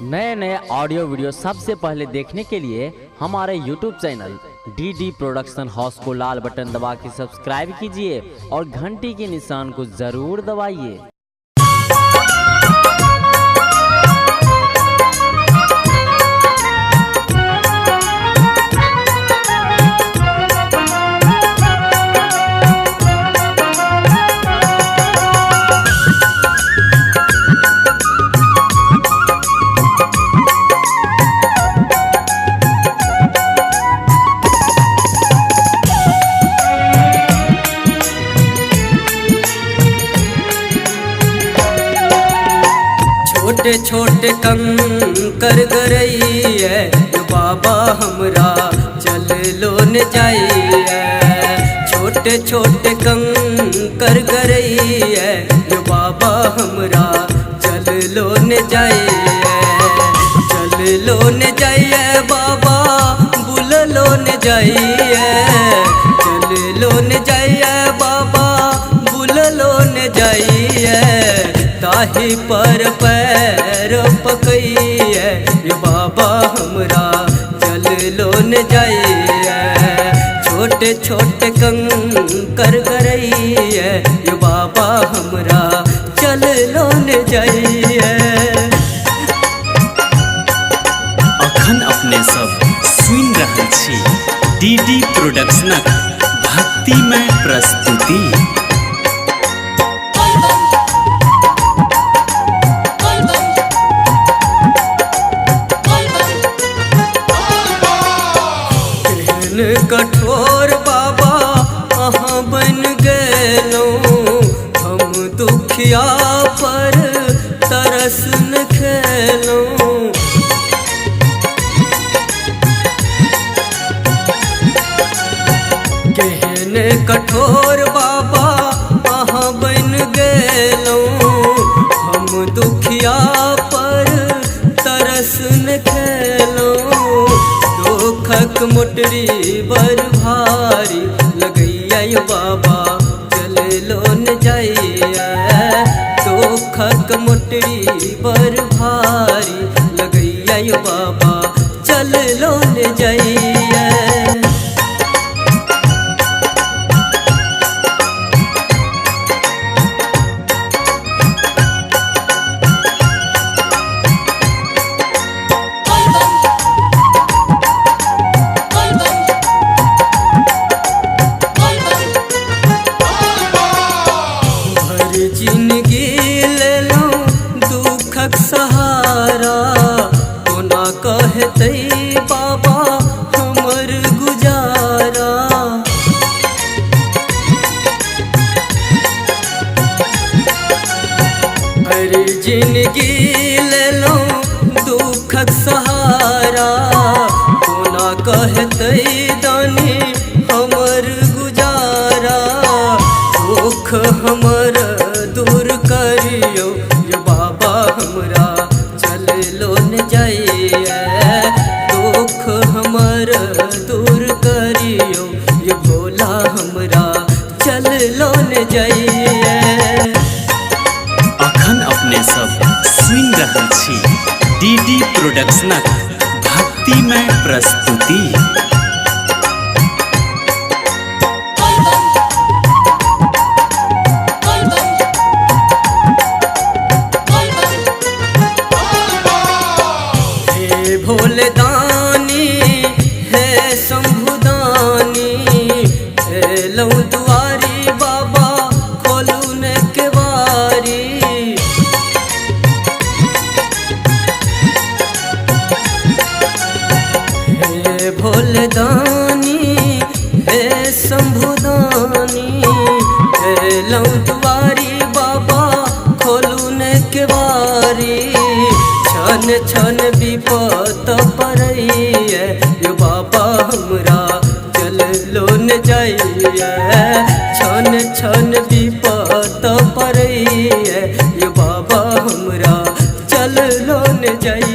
नए नए audio video सबसे पहले देखने के लिए हमारे YouTube channel DD production house को लाल बटन दबा के सब्सक्राइब कीजिए और घंटी के निशान को जरूर दबाइए। छोटे छोटे कंकर गरैया बाबा हमरा चल लो न जाइए। छोटे छोटे कंकर गरैया बाबा हमरा चल लो न जाइए। चल लो न जाइए बाबा बुल लो न जाइए। चल लो न जाइए बाबा बुल लो न जाइए। ताही पर पैर पकइए बाबा हमरा चल लो न जाइए। छोटे छोटे कंकर गरैया बाबा हमरा चल लो न जाइए। अखन अपने सब सुन रहल छी DD प्रोडक्शनक भक्तिमय प्रस्तुति। कठोर बाबा अहाँ बन गेलौं। हम दुखिया पर तरस न खेलौं। केहन कठोर बाबा अहाँ बन गेलौं। हम दुखिया पर तरस न खेलौं। दुखक मोटरी बर भारी लगैया बाबा चल लो न जाइए। दुखक मोटरी बर भारी लगैया बाबा चल लो न जाइए। जिंदगी ले लो दुखक सहारा कोना कहते बाबा हमर गुजारा। हर जिंदगी ले लो दुखक सहारा कोना कहते दानी हमर गुजारा। दुख हमर दूर करियो बाबा हमरा चल लो न जाइए। दुख हमर दूर करियो भोला हमरा चल लो न जाइए। अखन अपने सब सुन रहल छी DD प्रोडक्शनक भक्तिमय प्रस्तुति। भोले दानी है शंभुदानी लौ दुआरी बाबा खोलू न केवारी। हे भोले दानी है शंभुदानी लौ दुआरी बाबा खोलू न केवारी। छन छन विपत पड़ैया बाबा हमरा चल लो न जाइए। छन छन विपत पड़ैया बाबा हमरा चल लो न जाइए।